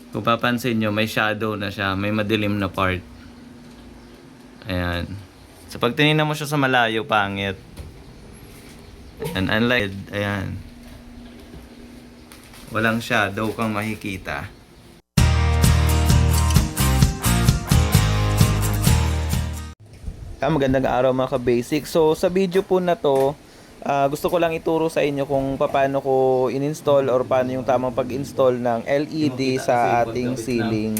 Kung papansin nyo, may shadow na siya, may madilim na part. Ayan. So pag tinignan mo siya sa malayo, pangit. And unlike, ayan, walang shadow kang makikita. Magandang araw mga ka-basic. So sa video po na to, gusto ko lang ituro sa inyo kung paano ko in-install or paano yung tamang pag-install ng LED sa ating ceiling.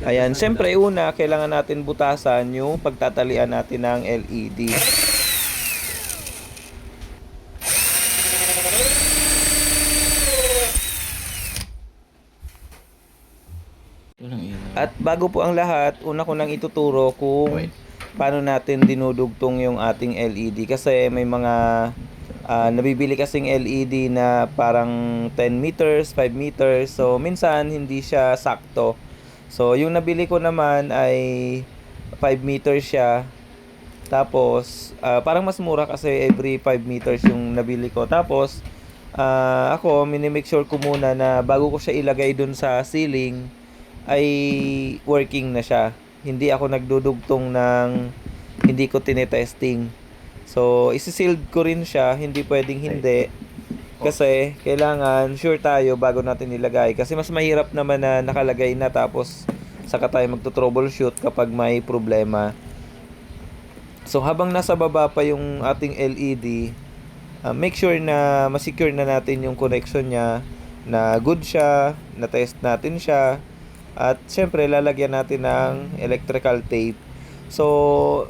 Ayan, siyempre una, kailangan natin butasan yung pagtatalian natin ng LED. At bago po ang lahat, una ko nang ituturo kung paano natin dinudugtong yung ating LED. Kasi may mga nabibili kasing LED na parang 10 meters, 5 meters. So minsan hindi siya sakto. So yung nabili ko naman ay 5 meters siya. Tapos parang mas mura kasi every 5 meters yung nabili ko. Tapos ako minimake sure ko muna na bago ko siya ilagay dun sa ceiling ay working na siya. Hindi ako nagdudugtong ng hindi ko tinetesting. So isi-sealed ko rin siya, hindi pwedeng hindi. Kasi kailangan sure tayo bago natin ilagay. Kasi mas mahirap naman na nakalagay na tapos saka tayo magto-troubleshoot kapag may problema. So habang nasa baba pa yung ating LED, make sure na ma-secure na natin yung connection niya, na good siya, na-test natin siya. At syempre lalagyan natin ng electrical tape. So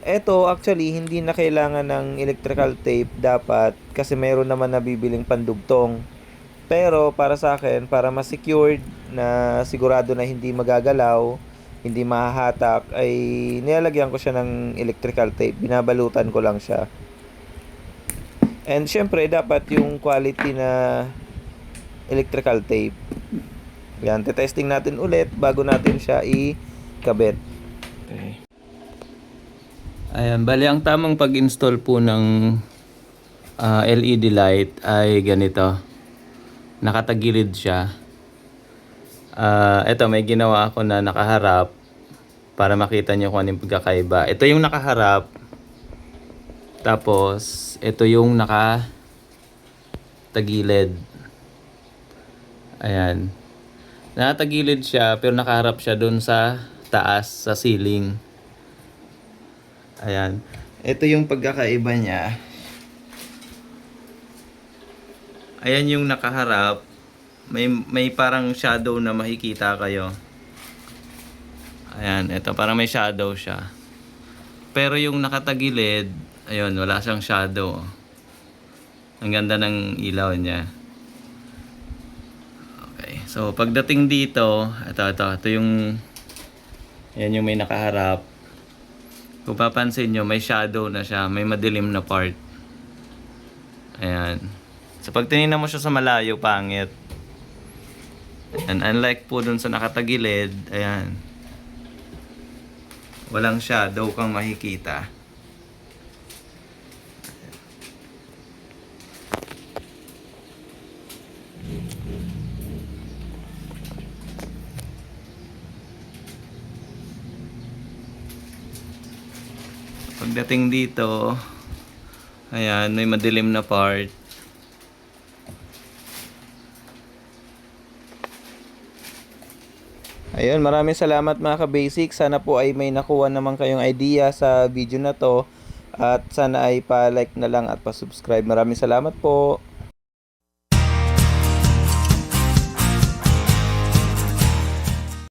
eto actually hindi na kailangan ng electrical tape dapat kasi mayroon naman nabibiling pandugtong. Pero para sa akin, para mas secured na sigurado na hindi magagalaw, hindi mahahatak, ay nilalagyan ko siya ng electrical tape. Binabalutan ko lang siya. And syempre dapat yung quality na electrical tape. Yan, testing natin ulit bago natin siya ikabit. Okay. Ayan, bali ang tamang pag-install po ng LED light ay ganito. Nakatagilid siya. Ito, may ginawa ako na nakaharap para makita nyo kung anong pagkakaiba. Ito yung nakaharap. Tapos, ito yung nakatagilid. Ayan. Nakatagilid siya pero nakaharap siya dun sa taas, sa ceiling. Ayan. Ito yung pagkakaiba niya. Ayan yung nakaharap. May parang shadow na makikita kayo. Ayan, ito parang may shadow siya. Pero yung nakatagilid, ayun, wala siyang shadow. Ang ganda ng ilaw niya. So pagdating dito, ito yung yan yung may nakaharap. Kung papansin nyo, may shadow na siya, may madilim na part. Ayan. So pag tinignan mo siya sa malayo, pangit. And unlike po dun sa nakatagilid, ayan, walang shadow kang makikita. Pagdating dito, ayan, may madilim na part. Ayun, maraming salamat mga ka-basic. Sana po ay may nakuha naman kayong idea sa video na to. At sana ay pa-like na lang at pa-subscribe. Maraming salamat po.